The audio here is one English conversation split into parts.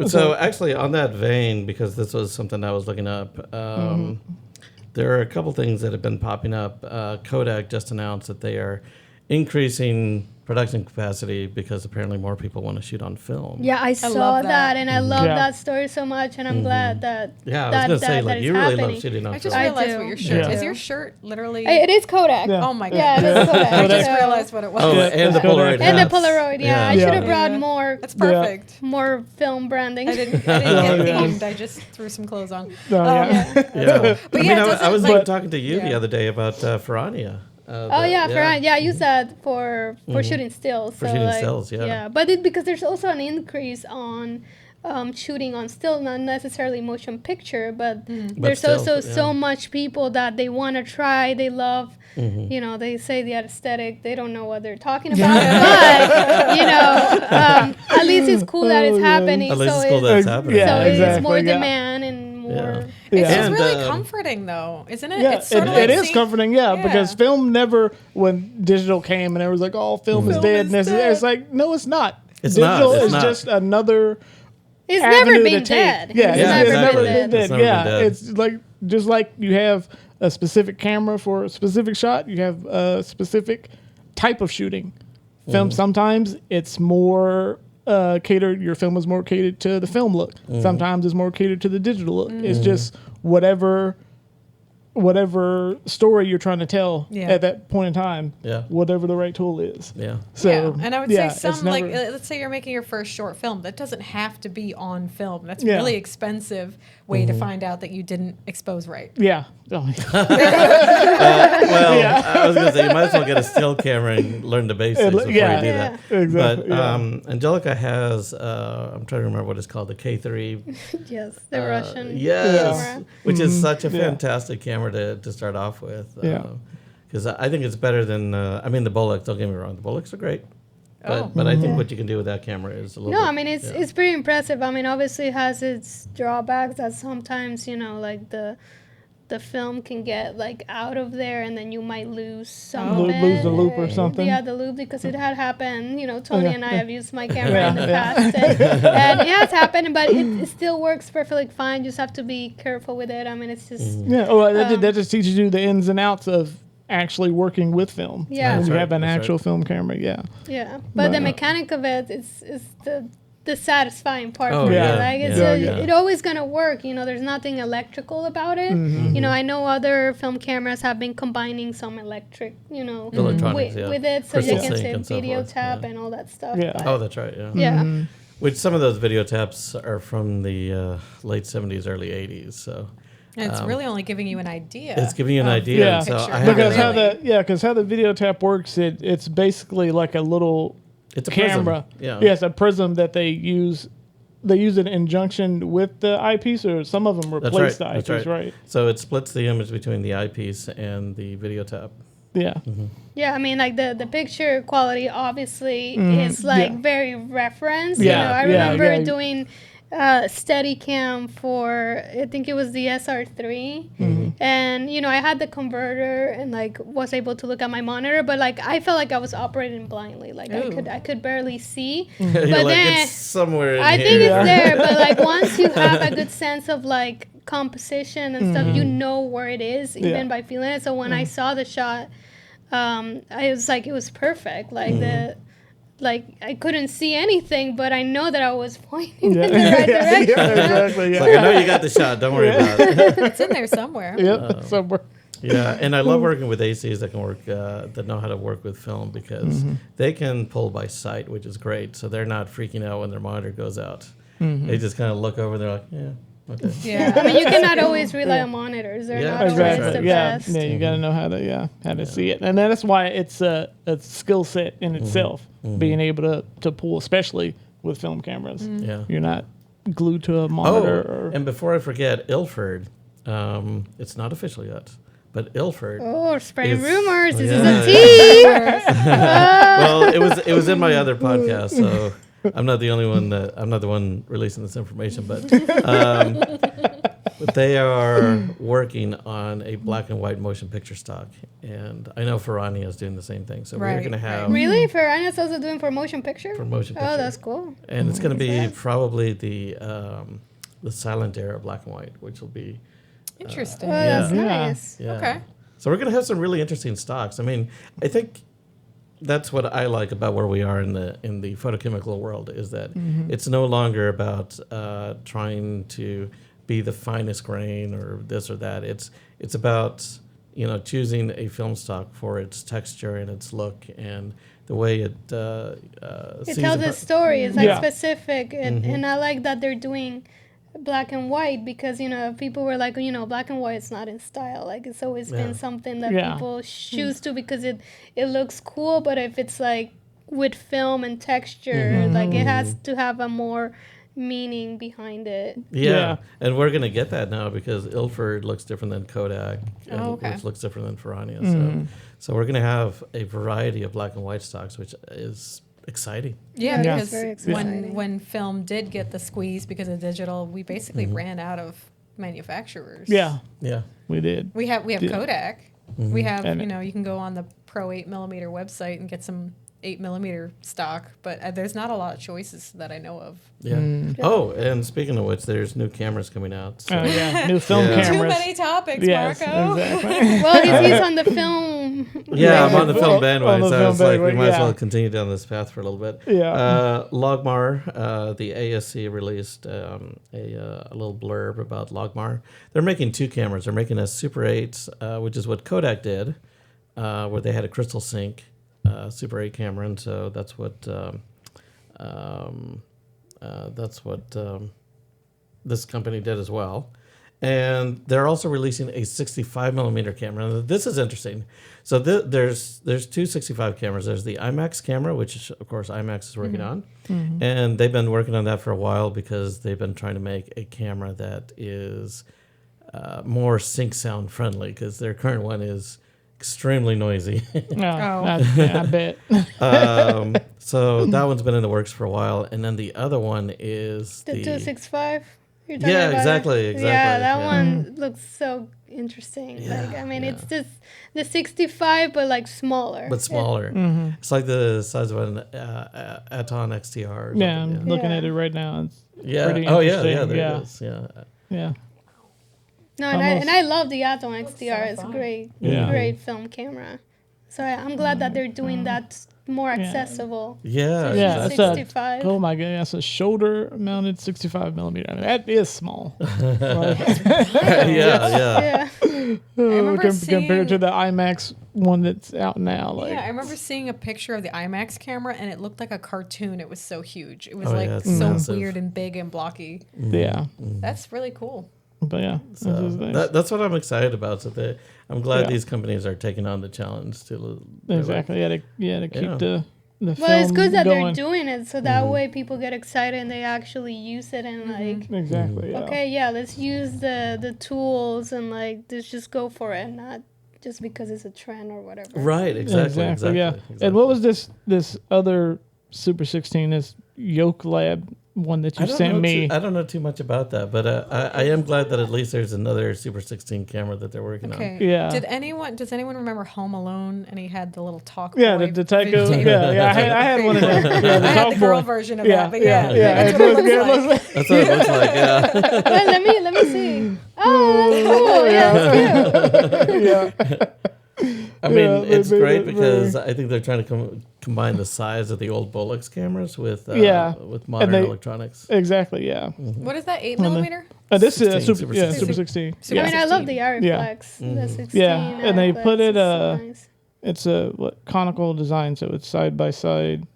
So actually, on that vein, because this was something I was looking up, there are a couple things that have been popping up. Kodak just announced that they are increasing production capacity because apparently more people want to shoot on film. Yeah, I saw that, and I love Yeah. that story so much, and I'm glad that Yeah, I was that, going to say, that, like, that you is really happening. love shooting on I just film. realized do. what your shirt Yeah. is. Your shirt literally. It is Kodak. Yeah. Oh my god. Yeah, it is Kodak. I just So- realized what it was. Oh, Yeah, and the it's Kodak. Polaroid And the hats. Polaroid, yeah. I Yeah. should have brought Yeah. more That's perfect. more film branding. I didn't Yeah. get themed. I just threw some clothes on. No, yeah. Yeah. But I yeah, mean, does I it, was like- talking to you the Yeah. other day about Ferrania. Oh yeah, I use that for shooting stills. For so shooting like, stills, yeah. Yeah, but because there's also an increase on shooting on still, not necessarily motion picture, but there's stills, also yeah. so much people that they want to try. They love, they say the aesthetic. They don't know what they're talking about, but at least it's cool that it's happening. At least so it's cool that it's happening. Yeah, so it's exactly, more yeah. demand and more. Yeah. It's Yeah. just And, really comforting, though, isn't it? Yeah, It's sort of it like is comforting, because film never, when digital came and it was like, oh, film is Film dead. is And dead. it's like, no, it's not. It's not, digital it's is not. just another It's avenue never to been take. dead. Yeah, It's Yeah, never exactly. been dead. It's never been dead. It's like, just like you have a specific camera for a specific shot, you have a specific type of shooting. Film, sometimes it's more catered, your film is more catered to the film look. Sometimes it's more catered to the digital look. It's just whatever story you're trying to tell Yeah. at that point in time, Yeah. whatever the right tool is. Yeah. So, and I would yeah, say it's some like never- let's say you're making your first short film that doesn't have to be on film. That's Yeah. a really expensive way to find out that you didn't expose right. yeah. Well, I was going to say, you might as well get a still camera and learn the basics before Yeah. you do that. Exactly. But Angélica has, I'm trying to remember what it's called, the K3. Yes, the Russian Yes, camera. which is such a Yeah. fantastic camera to start off with. Yeah. Because I think it's better than, the Bolex, don't get me wrong, the Bolex are great. But, Oh. but I think what you can do with that camera is a little No, bit, I mean it's pretty impressive. I mean, obviously it has its drawbacks that sometimes like the film can get like out of there, and then you might lose some of it. Lose the loop or something. Yeah, the loop, because it had happened. Tony yeah. and I have used my camera in the past, and it has happened, but it still works perfectly fine. Just have to be careful with it. I mean, it's just Yeah, well, that just teaches you the ins and outs of actually working with film. Yeah. When you That's have an right, that's actual right. film camera, yeah. yeah. But the Wow. mechanic of it is the satisfying part Oh, for yeah. me. Like it's Yeah. it's always gonna work. There's nothing electrical about it. I know other film cameras have been combining some electric, Electronics, yeah. with it, so Crystal you can sync say and so video forth, tap yeah. and all that stuff. Yeah. but- Oh, that's right, yeah. yeah. Which some of those video taps are from the late 70s, early 80s. So And it's really only giving you an idea. it's giving you an of idea. Yeah. And so picture. I have Because Really? how the video tap works, it's basically like a little it's a prism. camera. Yeah. Yes, a prism that they use. They use it in junction with the eyepiece, or some of them That's replace right. the That's eyepiece, right? So it splits the image between the eyepiece and the video tap. Yeah. Yeah, I mean, like the picture quality obviously is like yeah. very referenced. Yeah, I yeah, remember yeah. doing Steadicam for, I think it was the SR3, and I had the converter and like was able to look at my monitor, but like I felt like I was operating blindly, like Ooh. I could barely see. You're But like, then it's somewhere in I here. think it's there, but like once you have a good sense of like composition and stuff, you know where it is even Yeah. by feeling it. So when I saw the shot, I was like, it was perfect. Like I couldn't see anything, but I know that I was pointing in the right direction. exactly. It's Yeah. like, I know you got the shot. Don't worry about it. It's in there somewhere. Yep. Somewhere. Yeah, and I love working with ACs that can work, that know how to work with film, because they can pull by sight, which is great. So they're not freaking out when their monitor goes out. They just kind of look over and they're like, yeah, okay. Yeah. I mean, you cannot always rely on monitors. They're Yeah, not always Exactly. the Yeah. best. Yeah. You got to know how to see it, and that's why it's a skill set in itself. Being able to pull, especially with film cameras. Yeah. You're not glued to a Oh, monitor. and before I forget, Ilford, it's not official yet, but Ilford. Oh, spreading It's- rumors. This yeah, is a tea. Well, it was in my other podcast, so I'm not the only one I'm not the one releasing this information, but they are working on a black and white motion picture stock, and I know Ferrani is doing the same thing. So we're Right, going to have right. Really? Ferrani's also doing for motion picture? for motion picture. Oh, that's cool. And it's going to be probably the silent era black and white, which will be Interesting. Oh, that's Yeah. nice. yeah. Okay. So we're going to have some really interesting stocks. I mean, I think that's what I like about where we are in the photochemical world is that it's no longer about trying to be the finest grain or this or that. It's about choosing a film stock for its texture and its look and the way it It sees tells the a story. It's like Yeah. specific, and I like that they're doing black and white because people were like black and white is not in style. Like it's always Yeah. been something that Yeah. people choose to because it looks cool. But if it's like with film and texture, like it has to have a more meaning behind it. Yeah, and we're gonna get that now because Ilford looks different than Kodak, Oh, okay. which looks different than Ferrania. So we're gonna have a variety of black and white stocks, which is exciting. Yeah, Yeah. because Very exciting. when film did get the squeeze because of digital, we basically ran out of manufacturers. Yeah, Yeah, we did. We have Yeah. Kodak. We have And- you can go on the Pro 8mm website and get some 8mm stock, but there's not a lot of choices that I know of. yeah. Oh, and speaking of which, there's new cameras coming out. So. Oh yeah, new film Yeah. Too cameras. many topics, Yes, Marco. exactly. Well, he's on the film. Yeah, I'm on the On film the bandwagon, so film it's like we bandwagon, might as yeah. well continue down this path for a little bit. Yeah. Logmar, the ASC released a little blurb about Logmar. They're making two cameras. They're making a Super 8, which is what Kodak did, where they had a crystal sync Super 8 camera, and so that's what this company did as well. And they're also releasing a 65 millimeter camera. Now, this is interesting. So there's two 65 cameras. There's the IMAX camera, which of course IMAX is working on, and they've been working on that for a while because they've been trying to make a camera that is more sync sound friendly because their current one is extremely noisy. I bet. So that one's been in the works for a while, and then the other one is The 265. You're talking Yeah, about exactly, it? exactly, Yeah, that yeah. one looks so interesting. Yeah, Like, I mean, yeah. it's just the 65, but like smaller. but smaller. It's like the size of an Aton XTR. Or Yeah, something, I'm looking Yeah. at it right now. It's yeah. pretty Oh yeah, interesting. yeah. There Yeah. it is. Yeah. yeah. No, Almost- and I love the Atom XTR. It's great, Yeah. great film camera. So I'm glad that they're doing that more accessible. Yeah. Yeah, exactly. that's a- 65. Oh my goodness, that's a shoulder-mounted 65 millimeter. I mean, that is small. yeah. Yeah. remember Compared to seeing- the IMAX one that's out now. Like, Yeah, I remember seeing a picture of the IMAX camera, and it looked like a cartoon. It was so huge. It was Oh, like yeah, it's so massive. weird and big and blocky. yeah. That's really cool. But yeah, So this is nice. that's what I'm excited about. So I'm glad Yeah. these companies are taking on the challenge to exactly. To keep Yeah. the Well, film it's good that going. they're doing it, so that way people get excited and they actually use it and like, Exactly. Yeah. okay, yeah, let's use the tools and like let's just go for it, not just because it's a trend or whatever. Right. Exactly. Yeah. And what was this other Super 16? This Yoke Lab one that you sent me? I don't know too much about that, but I am glad that at least there's another Super 16 camera that they're working Okay. on. Yeah. Does anyone remember Home Alone? And he had the little talk. Yeah, boy the Tycho. videotape? Yeah. I had one of them. Yeah, the I had talk the girl boy. version of Yeah, that, but yeah, yeah, yeah. that's what it looks like. That's what it looks like. Yeah. Well, let me see. Oh, that's cool. Yeah, that's cute. Yeah. I mean, Yeah, it's they made great it because I think they're trying to combine the size of the old Bolex cameras with Yeah. with modern they- electronics. Exactly. Yeah. What is that? 8mm? This is 16, Super. Super Yeah, 16. Super 16. Super I mean, I love the 16. Ariflex, the 16. Yeah, and they Ariflex put it, is so nice. It's a conical design, so it's side by side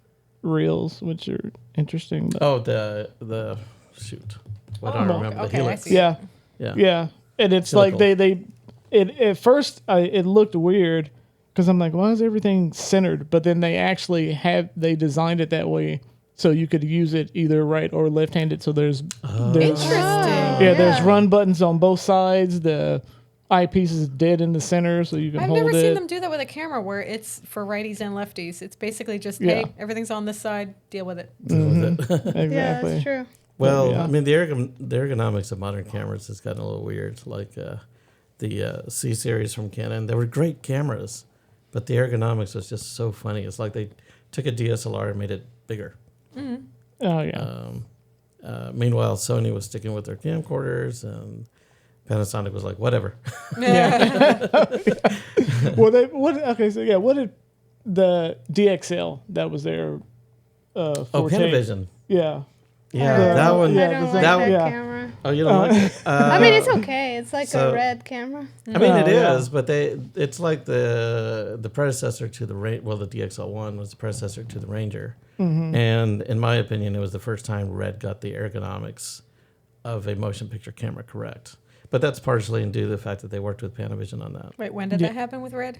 reels, which are interesting. But Oh, the shoot. What do I Oh, remember? okay, The I Helix. see. yeah, Yeah. yeah, and it's like Helical. it at first it looked weird because I'm like, why is everything centered? But then they actually they designed it that way so you could use it either right or left-handed. So there's Interesting. there's run buttons on both sides. The eyepiece is dead in the center, so you can I've hold never it. seen them do that with a camera where it's for righties and lefties. It's basically just, Yeah. hey, everything's on this side, deal with it. With it. Exactly. Yeah, that's true. Well, Yeah. I mean, the ergonomics of modern cameras has gotten a little weird. Like the C series from Canon, they were great cameras, but the ergonomics was just so funny. It's like they took a DSLR and made it bigger. Oh yeah. Meanwhile, Sony was sticking with their camcorders, and Panasonic was like, whatever. Well, what did the DXL that was their Oh, forte? Panavision. Yeah. Yeah, Yeah. that one. I don't like that- that yeah. camera. Oh, you don't like it? I mean, it's okay. It's like so- a red camera. I mean, it yeah. is, but it's like the predecessor to the the DXL1 was the predecessor to the Ranger, and in my opinion, it was the first time Red got the ergonomics of a motion picture camera correct. But that's partially due to the fact that they worked with Panavision on that. Wait, when did that happen with Red?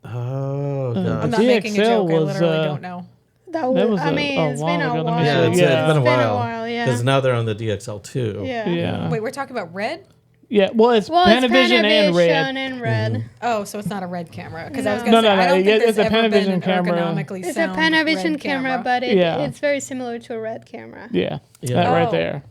Oh I'm god, not making a DXL joke. I was, literally don't know. That was I a- mean, a it's while been a ago. while. yeah, it's Yeah. been a It's been a while. while, yeah. Because now they're on the DXL2. Yeah. Yeah. Wait, we're talking about Red? Yeah. Well, it's Well, Panavision and Red. and Red. Oh, so it's not a Red camera? Because I was No. going to No, say, no, I don't yeah, think it's there's a ever been Panavision an camera. ergonomically It's a sound Panavision Red camera, but it's very similar to a Red camera. Yeah. Yeah. That right Oh. there.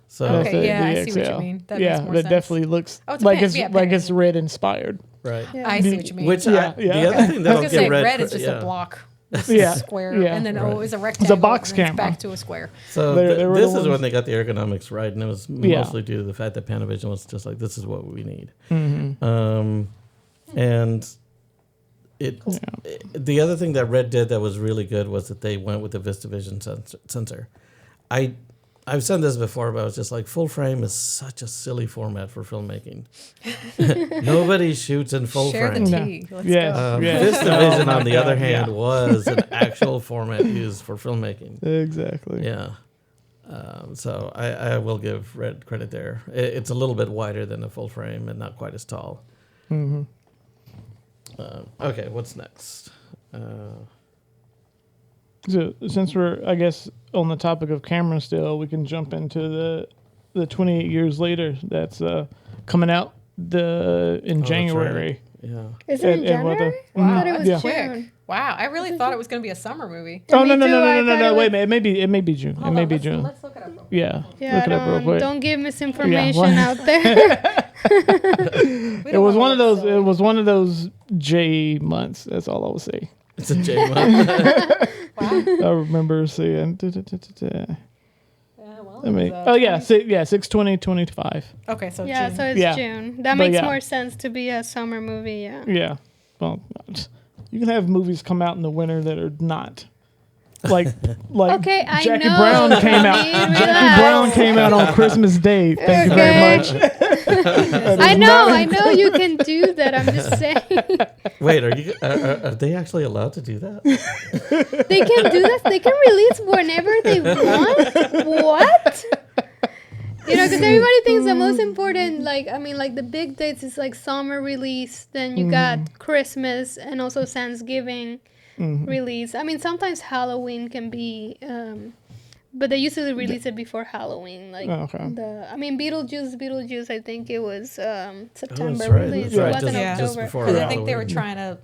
So That's Okay, the yeah, I see what you DXL. mean. That yeah, makes more that sense. definitely looks Oh, it's like Panavision. it's Red inspired. right. Yeah. I see what you mean. Which Yeah, the yeah. other thing I that'll was get going to say, Red, Red is just yeah. a block. Yeah. Square. Yeah. And then, Right. it's a rectangle. box and then camera. It's back to a square. So They were this the is when ones- they got the ergonomics right, and it was Yeah. mostly due to the fact that Panavision was just like, this is what we need. Mm-hmm. And the other thing that Red did that was really good was that they went with the VistaVision sensor. I've said this before, but I was just like, full frame is such a silly format for filmmaking. Nobody shoots in full Share frame. the tea. Let's Yes. go. Yeah. VistaVision, on the other hand, Yeah. was an actual format used for filmmaking. Exactly. Yeah. So I will give Red credit there. It's a little bit wider than the full frame and not quite as tall. Mm-hmm. Okay, what's next? So since we're, I guess, on the topic of camera still, we can jump into the 28 years later that's coming out in January. Yeah. Is it in And what the- January? I thought it was Yeah. June. Wow, I really thought it was going to be a summer movie. Oh Me no no too, no I no no thought no! it Wait, was- it may be June. It may be June. Let's look it up. Real Yeah. Yeah, Look it up real quick. don't give misinformation Yeah, out there. It was one of those. It was one of those J months. That's all I will say. It's a J one. I remember seeing. well, I mean, oh yeah, 6/20/25. Okay, so Yeah, June. so it's Yeah. June. That But makes yeah. more sense to be a summer movie, yeah. Yeah. Well, you can have movies come out in the winter that are not like Okay, I Jackie know. Brown came out. I mean, Jackie relax. Brown came out on Christmas Day. Thank you very much. I know you can do that. I'm just saying. Wait, are they actually allowed to do that? They can do this. They can release whenever they want. What? You know, because everybody thinks the most important, like the big dates is like summer release. Then you got Christmas and also Thanksgiving release. I mean, sometimes Halloween can be, but they usually release it before Halloween. Like Beetlejuice. I think it was September right, release. that's It right, wasn't just October. before Because I think they were Halloween. trying to.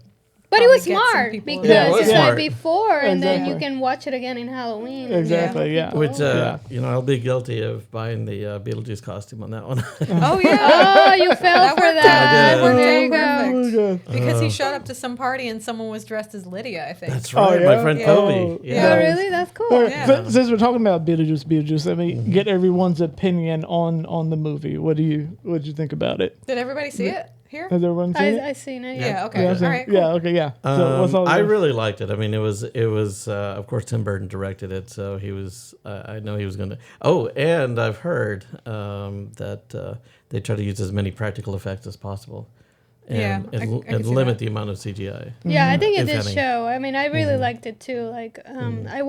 But it was probably get some smart people- because Yeah, it was it's smart. like before, and then you Exactly. can watch it again in Halloween. and Exactly, yeah. Which, Yeah. I'll be guilty of buying the Beetlejuice costume on that one. Oh, yeah. Oh, you fell That for worked out. that. That worked There out you go. perfect. Because he showed up to some party and someone was dressed as Lydia, I think. That's right, Oh, my yeah? friend Yeah. Kobe. Oh, Yeah. Oh, really? That's cool. All right, Yeah. Since we're talking about Beetlejuice, let me get everyone's opinion on the movie. What did you think about it? Did everybody see it here? Has everyone seen it? I seen it. Yeah, Yeah. okay. Yeah, All I've seen right, it. cool. Yeah, okay, yeah. So what's all I the- really liked it. I mean, it was of course Tim Burton directed it, so he was. I know he was going to. Oh, and I've heard that they try to use as many practical effects as possible, Yeah, and, I can and see limit that. the amount of CGI. Yeah, I think it If did any. show. I mean, I really liked it too. Like, I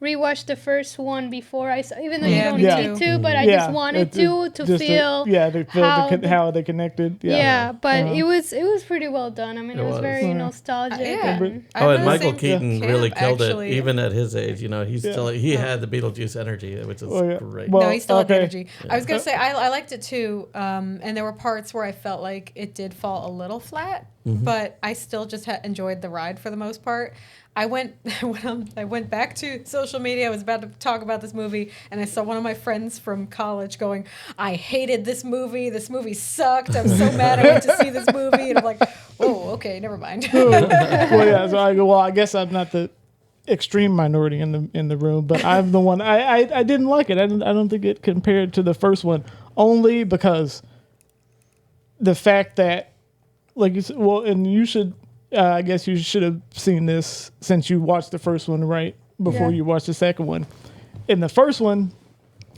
rewatched the first one before I saw, even though Yeah, you me don't need too. to, but I Yeah, just wanted it's to just feel. to feel how the- how they connected. Yeah, but Uh-huh. it was pretty well done. I mean, It it was was. very Yeah. nostalgic. Yeah. and- I Oh, was and Michael the same Keaton camp, really killed actually. it, even at his age. He's Yeah. still he had the Beetlejuice energy, which is Oh, yeah. great. Well, No, he still had the okay. energy. I was going to say, I liked it too. And there were parts where I felt like it did fall a little flat. but I still just enjoyed the ride for the most part. I went back to social media. I was about to talk about this movie, and I saw one of my friends from college going, "I hated this movie. This movie sucked. I'm so mad I went to see this movie." And I'm like, "Oh, okay, never mind." Well, yeah. So I go. Well, I guess I'm not the extreme minority in the room, but I'm the one. I didn't like it. I don't think it compared to the first one, only because the fact that, like you said, well, and you should. I guess you should have seen this since you watched the first one right before you watched the second one. In the first one,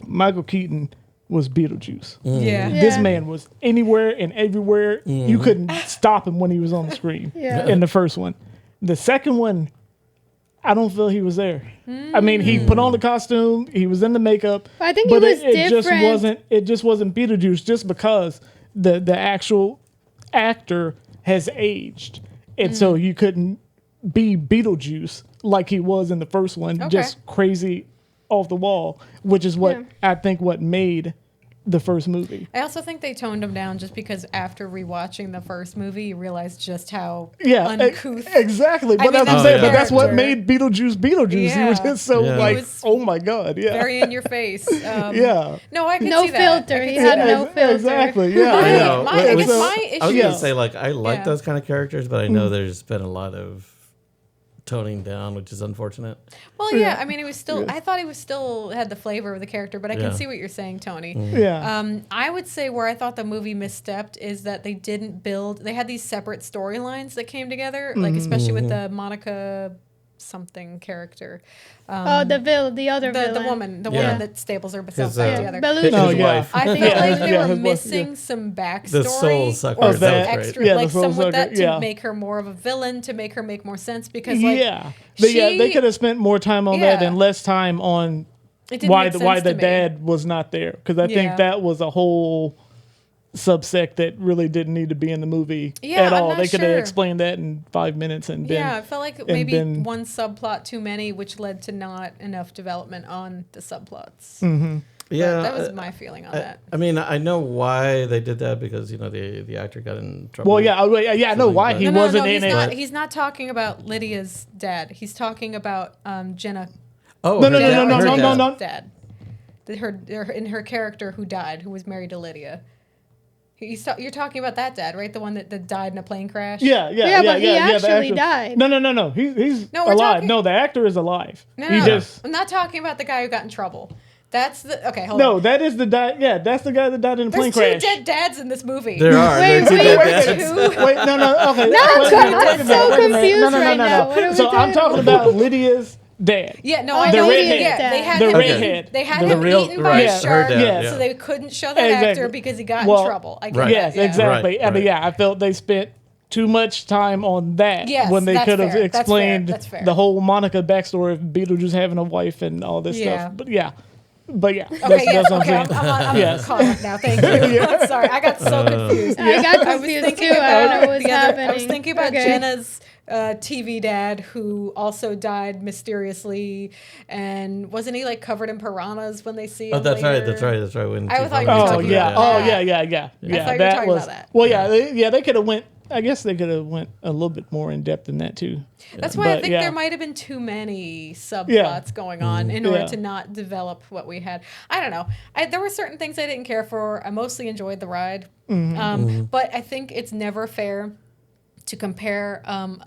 Michael Keaton was Beetlejuice. Yeah. This man was anywhere and everywhere. You couldn't stop him when he was on the screen. In the first one. The second one, I don't feel he was there. I mean, he put on the costume, he was in the makeup. I think but it was different. It just wasn't Beetlejuice just because the actual actor has aged. And so you couldn't be Beetlejuice like he was in the first one, just crazy off the wall, which is what I think what made the first movie. I also think they toned him down just because after rewatching the first movie, you realize just how uncouth. Exactly. But mean, that's what I'm saying. But that's what character. made Beetlejuice Beetlejuice. He was just so like, oh my God. Yeah. Very in your face. No, I can No see that. filter. He had no filter. Exactly. Yeah. My, yeah. know. my, I guess So- my issue I was going to say, like, I like Yeah. those kind of characters, but I know there's been a lot of toning down, which is unfortunate. Well, yeah. I mean, it was still. I thought he was still had the flavor of the character, but I can see what you're saying, Tony. Yeah. I would say where I thought the movie misstepped is that they didn't build. They had these separate storylines that came together, like especially with the Monica something character. the other villain. The woman that stables herself back together. Belushi. Oh, His yeah. wife. I felt like they were his wife, missing some backstory The soul sucker, or that some was great. extra, Yeah, like the soul some with that sucker, to make her more of a villain, to make her make more sense. Because they could have spent more time on that and less time on it didn't why make the sense to me. dad was not there, because I think that was a whole subsect that really didn't need to be in the movie at I'm all. not They could have sure. explained that in 5 minutes and been, I felt like maybe been- one subplot too many, which led to not enough development on the subplots. Yeah. That was my feeling on that. I mean, I know why they did that because, the actor got in trouble. well, I know why he wasn't in it. He's not talking about Lydia's dad. He's talking about Jenna. Oh, No, her dad- her dad. no. Dad. Her character who died, who was married to Lydia. You're talking about that dad, right? The one that died in a plane crash? Yeah, but he the actually actor. died. No. He's No, we're alive. talking- No, the actor is alive. No, He just I'm not talking about the guy who got in trouble. That's the... Okay, hold no. on. That is the that's the guy that died in a plane There's two crash. dead dads in this movie. There are. Wait, There are two wait, dead wait, dads. Wait, no. Okay. I'm so confused right now. What are we So I'm talking about Lydia's dad. Yeah, no, Oh, I the know. redhead. Yeah, they had The him redhead. eaten. They had The him real- eaten by right, a her shark, dad, yeah. so they couldn't show that Exactly. actor because he got Well, in trouble. I get right. Yes, that. Yeah. exactly. Right, I mean, right. I felt they spent too much time on that Yes, when they that's could have fair. That's fair. explained That's fair. the whole Monica backstory of Beetlejuice having a wife and all this Yeah. stuff. But yeah, Okay, that's what I'm okay, saying. I'm Yes. caught up now. Thank you. I'm sorry, I got so confused. I got I was confused thinking too. I don't know about what's the other. happening. I was thinking about Okay. Jenna's TV dad, who also died mysteriously, and wasn't he like covered in piranhas when they see him? Oh, that's later? right. That's right. When I two thought you were Oh talking yeah. about Oh that. yeah. I thought you were that talking was about that. well. Yeah. They could have went. I guess they could have went a little bit more in depth than that too. That's why I But, think yeah. there might have been too many subplots Yeah. going on in order Yeah. to not develop what we had. I don't know. There were certain things I didn't care for. I mostly enjoyed the ride. But I think it's never fair to compare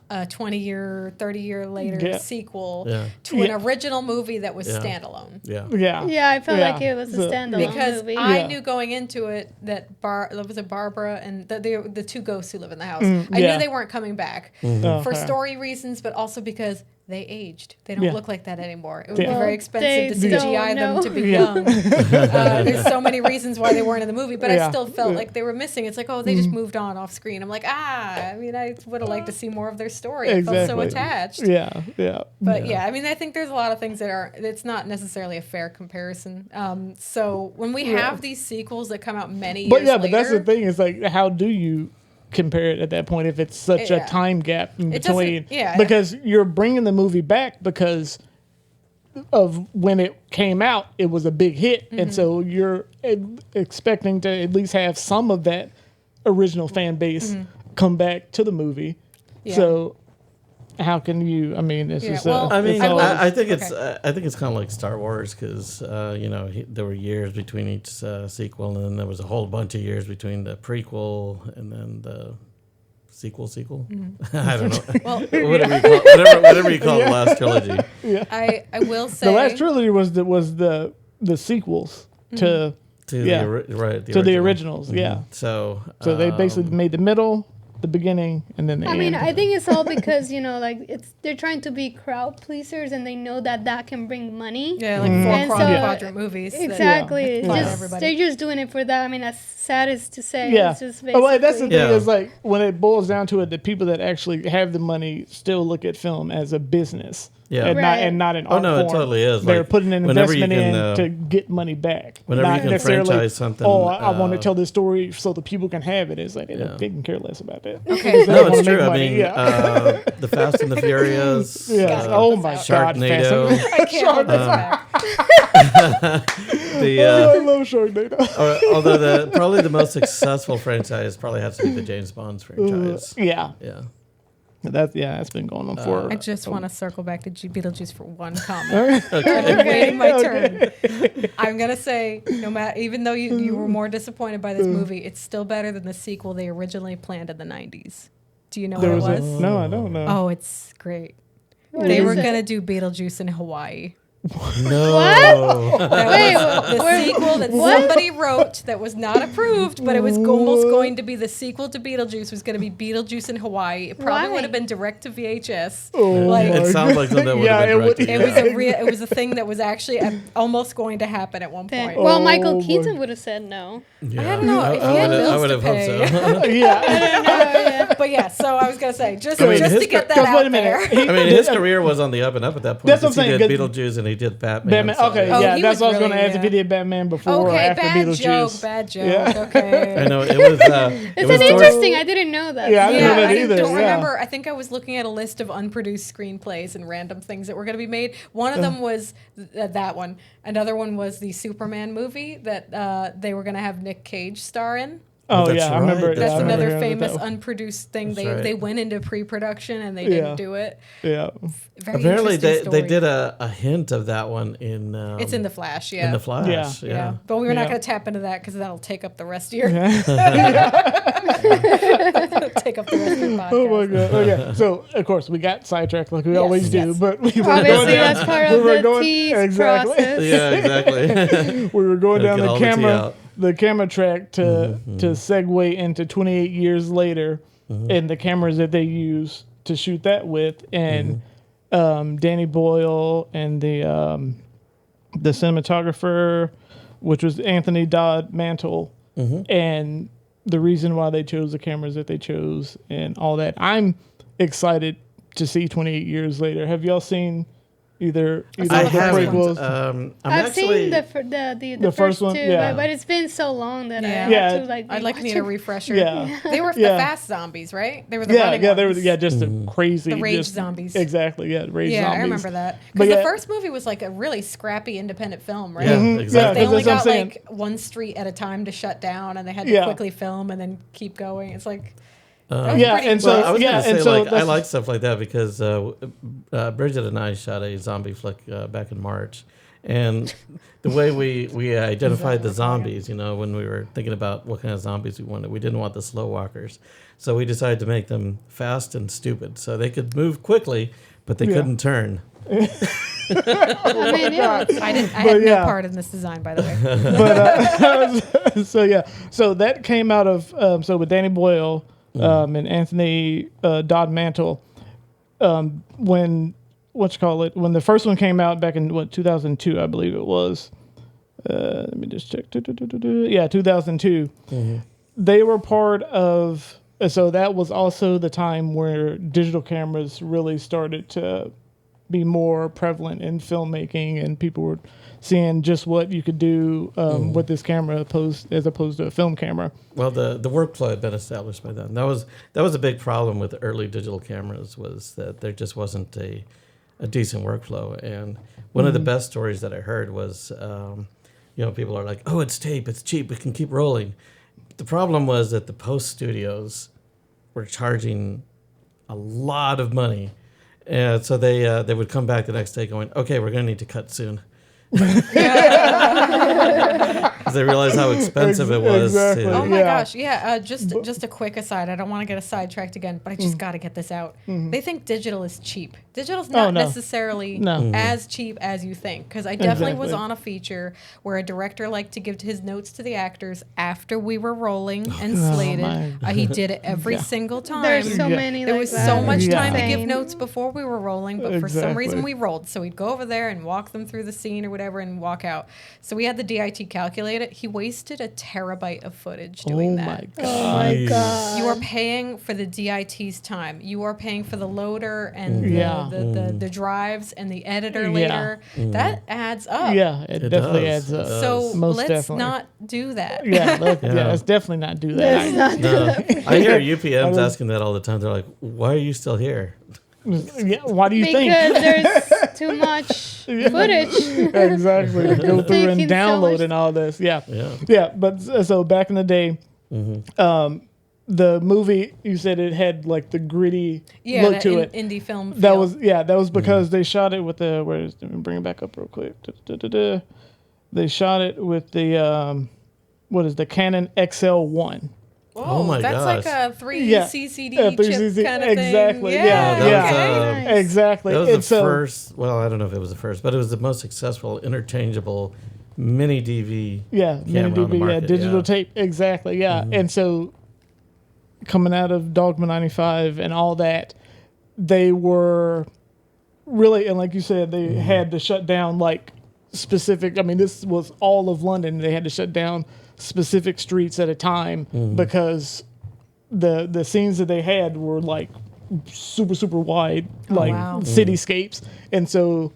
a 20-year, 30-year later Yeah. sequel Yeah. to an Yeah. original movie that was Yeah. standalone. Yeah. Yeah. Yeah, I felt Yeah. like it was a So- standalone Because movie. I Yeah. knew going into it that was it Barbara and the two ghosts who live in the house. I yeah. knew they weren't coming back Oh, for okay. story reasons, but also because they aged. They don't Yeah. look like that anymore. It would Yeah. be Well, very expensive to they CGI don't them know. to be Yeah. young. There's so many reasons why they weren't in the movie, but I Yeah. still felt Yeah. like they were missing. It's like, oh, they just moved on off screen. I'm like, I mean, I would have liked to see more of their story. I felt so Exactly. attached. Yeah. But yeah, I mean, I think there's a lot of things it's not necessarily a fair comparison. So when we have these sequels that come out many But years yeah, later, but that's the thing is like, how do you compare it at that point if it's such a Yeah. time gap in It doesn't- between? yeah. Because you're bringing the movie back because of when it came out, it was a big hit, Mm-hmm. and so you're expecting to at least have some of that original fan base come back to the movie. Yeah. So how can you? I mean, it's Yeah, just. well, I mean, I will- I think okay. it's I think it's kind of like Star Wars because there were years between each sequel, and then there was a whole bunch of years between the prequel and then the sequel. I don't know. Well, whatever you call the last trilogy. I will say the last trilogy was the sequels to To Yeah. the the originals. Yeah. So So they basically made the middle, the beginning, and then the I end. mean, I think it's all because they're trying to be crowd pleasers, and they know that can bring money. yeah, like 4 And so- quadrant movies. that- Exactly. Yeah. It's Yeah. just Everybody. they're just doing it for that. I mean, as sad as to say, Yeah. it's just Oh, well, that's the basically- thing Yeah. is like when it boils down to it, the people that actually have the money still look at film as a business. Yeah. And Right. not an Oh, art no, it form. totally is. They're Like, putting an whenever you investment can, in to get money back. whenever you not can necessarily, franchise something, Oh, I want to uh, tell this story so the people can have it. It's like Yeah. they can care less about that. Okay. No, wanna it's true. make I money, mean, yeah. the Fast and the Furious. Yes. Oh my God. Sharknado. I can't hold this back. The I love Sharknado. although probably the most successful franchise probably has to be the James Bond franchise. Yeah, Yeah. that's been going on for. I just want to circle back to Beetlejuice for one comment. I've been waiting my turn. I'm gonna say, no matter, even though you were more disappointed by this movie, it's still better than the sequel they originally planned in the '90s. Do you know there what was it was? no, I don't know. Oh, it's great. What They is were it? gonna do Beetlejuice in Hawaii. No. Wait, The sequel that somebody wrote that was not approved, but it was almost going to be the sequel to Beetlejuice was going to be Beetlejuice in Hawaii. It probably Why? would have been direct to VHS. Oh, Like, It sounds like something that would Yeah, have it been would- directed. It was a real. It was a thing that was actually almost going to happen at one point. Well, Oh, Michael boy. Keaton would have said no. Yeah. I don't know. If he had I bills would to have hoped pay. so. yeah. But yeah, so I was gonna say just I mean, just his to get Because that wait a out minute. there. I mean, his career was on the up and up at that point. That's what I'm 'cause he saying, did 'cause- Beetlejuice and he did Batman. Batman. so- Okay, Oh, yeah, he that's was what I was going to really, ask if he did Batman before or Okay, after bad Beetlejuice. joke. Bad joke. Yeah. Okay. I know it was. It's it was an towards- interesting. I didn't know that. Yeah, I didn't know that I either, don't yeah. remember. I think I was looking at a list of unproduced screenplays and random things that were going to be made. One of them was that one. Another one was the Superman movie that they were going to have Nick Cage star in. Oh, that's yeah, I right, remember. that's yeah, I That's remember another hearing about famous that. unproduced thing. That's They right. they went into pre-production and they Yeah. didn't do it. Yeah. Very Apparently, interesting they story. did a hint of that one in. It's in the Flash. Yeah. in the Flash. Yeah. Yeah. Yeah, but we were not Yeah. going to tap into that because that'll take up the rest of your take up the rest of your podcast. Oh my god. Okay. So of course we got sidetracked like we always do, yes. but we were Obviously, going down. that's part we of were the going- tease exactly. process. Yeah, exactly. We were going Gotta down get the all the tea camera, out. the camera track to segue into 28 years later, and the cameras that they use to shoot that with, and Danny Boyle and the cinematographer, which was Anthony Dodd Mantle, and the reason why they chose the cameras that they chose and all that. I'm excited to see 28 years later. Have y'all seen either I of the haven't. prequels? I'm I've actually. seen the The first one, two, yeah. but it's been so long that I Yeah. have Yeah. to like. I'd like to need rewatch a it. refresher. Yeah. They were the Yeah. fast zombies, right? They were the Yeah, running yeah, they were ones. just the crazy, The rage just- zombies. Exactly, yeah, rage Yeah, zombies. I remember that. But Because yeah. the first movie was like a really scrappy independent film, right? Yeah, Mhm. exactly. They only that's what I'm got saying. like one street at a time to shut down, and they had to Yeah. quickly film and then keep going. It's like that was Yeah, pretty- and so Well, I was yeah, gonna say and so like I that's- like stuff like that because Bridget and I shot a zombie flick back in March, and the way we identified the zombies, when we were thinking about what kind of zombies we wanted, we didn't want the slow walkers, so we decided to make them fast and stupid, so they could move quickly, but they Yeah. couldn't turn. I mean, yeah. I didn't. I But had yeah. no part in this design, by the way. but so yeah, so that came out of so with Danny Boyle and Anthony Dodd Mantle. When when the first one came out back in 2002, I believe it was. Let me just check. Yeah, 2002. They were part of. So that was also the time where digital cameras really started to be more prevalent in filmmaking, and people were seeing just what you could do with this camera as opposed to a film camera. Well, the workflow had been established by then. That was a big problem with early digital cameras, was that there just wasn't a decent workflow. And one of the best stories that I heard was, people are like, "Oh, it's tape, it's cheap, it can keep rolling." The problem was that the post studios were charging a lot of money. And so they would come back the next day going, okay, we're going to need to cut soon. Because they realized how expensive it was. Exactly. Oh my Yeah. gosh, yeah. Just a quick aside. I don't want to get us sidetracked again, but I just got to get this out. They think digital is cheap. Digital's not no. necessarily No. as cheap as you think. Because I definitely was Exactly. on a feature where a director liked to give his notes to the actors after we were rolling and slated. my. He did it every single time. There's so Yeah. many. There like was that. so much Yeah. time to give Insane. notes before we were rolling, but for some reason Exactly. we rolled. So we'd go over there and walk them through the scene or whatever and walk out. So we had the DIT calculate it. He wasted a terabyte of footage doing Oh that. my Oh god. my Jeez. god. You are paying for the DIT's time. You are paying for the loader and Yeah. the drives and the editor Yeah. later. That adds up. Yeah, it definitely does. adds up. It does. So Most let's definitely. not do that. Yeah, Yeah. let's definitely not do that. Let's not do No, that. I hear UPMs asking that all the time. They're like, why are you still here? Yeah, why do you Because think? there's too much footage. Exactly. To go through and Taking so download much- and all this. Yeah. Yeah. Yeah, but so back in the day, the movie, you said it had like the gritty Yeah, look that to it. indie film. That feel. was because they shot it with the let me bring it back up real quick. They shot it with the what is the Canon XL1. Oh my that's gosh. like a 3 Yeah. CCD Yeah, chip 3CC kind of exactly. thing. Yeah, that yeah. was, Nice. Exactly. That was And the so- first. Well, I don't know if it was the first, but it was the most successful interchangeable mini DV. Yeah, mini camera on the DV, market, digital yeah. tape, exactly, yeah. And so, coming out of Dogma 95 and all that, they were really, and like you said, they had to shut down like specific. I mean, this was all of London. They had to shut down specific streets at a time because the scenes that they had were like super wide, like wow. cityscapes, and so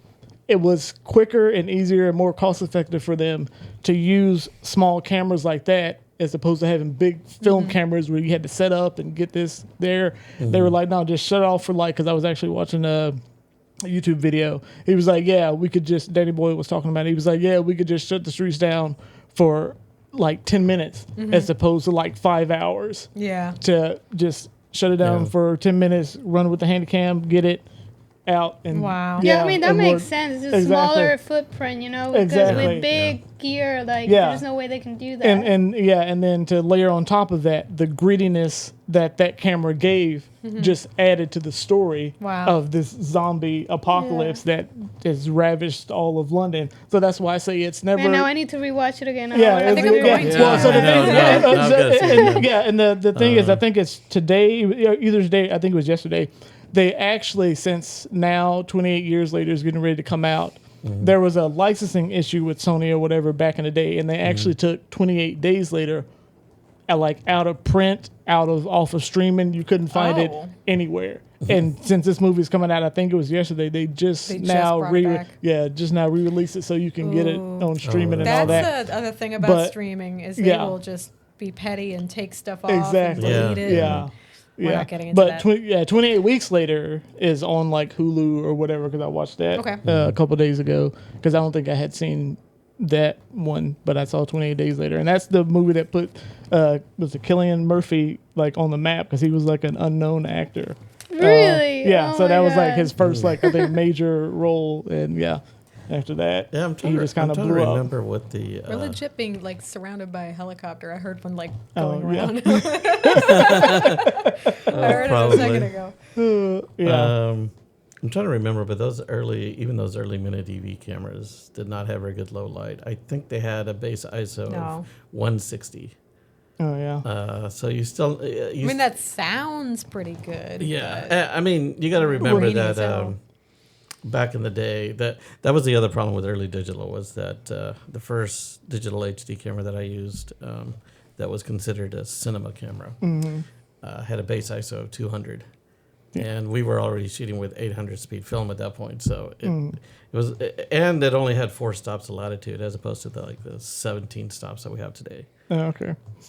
it was quicker and easier and more cost effective for them to use small cameras like that as opposed to having big film cameras where you had to set up and get this there. They were like, no, just shut it off for like, because I was actually watching a YouTube video. He was like, yeah, we could just, Danny Boyle was talking about it. He was like, yeah, we could just shut the streets down for like 10 minutes as opposed to like 5 hours Yeah. to just shut it down Yeah. for 10 minutes, run with the handycam, get it out. And Wow. Yeah, I mean that and makes more- sense. It's a Exactly. smaller footprint, you know, because Exactly. with big gear, like Yeah. there's no way they can do that. And then to layer on top of that, the grittiness that camera gave just added to the story Wow. of this zombie apocalypse that has ravished all of London. So that's why I say it's never. And now I need to rewatch it again. Yeah, I think I'm going to. Well, so the Yeah, thing, yeah, I'm gonna see it. and the thing is, I think it's today, either today, I think it was yesterday. They actually, since now 28 years later, is getting ready to come out. There was a licensing issue with Sony or whatever back in the day, and they actually took 28 days later, out of print, off of streaming. You couldn't find it Oh. anywhere. And since this movie is coming out, I think it was yesterday. They just They just now brought it back. just now re-released it so you can get it Ooh. on streaming and all That's that. the other thing about But- streaming is they yeah. will just be petty and take stuff off Exactly. and delete it. Yeah. We're not getting into but that. 28 weeks later is on like Hulu or whatever because I watched that Okay. a couple days ago because I don't think I had seen that one, but I saw 28 days later, and that's the movie that put was it Cillian Murphy like on the map because he was like an unknown actor. Really? Yeah, Oh so that my was like God. his first like I think major role, and after that, Yeah, I'm trying, he to, just I'm kind of trying to blew up. remember what the. We're legit being like surrounded by a helicopter. I heard one like going Oh, yeah. around. I heard probably. it a second ago. I'm trying to remember, but even those early mini DV cameras did not have very good low light. I think they had a base ISO No. of 160. Oh yeah. So you still. I mean, that sounds pretty good. Yeah, I mean, you got to remember Grainy that as hell. back in the day, that was the other problem with early digital was that the first digital HD camera that I used that was considered a cinema camera had a base ISO of 200, and we were already shooting with 800 speed film at that point. So it was, and it only had 4 stops of latitude as opposed to the 17 stops that we have today. Oh, okay.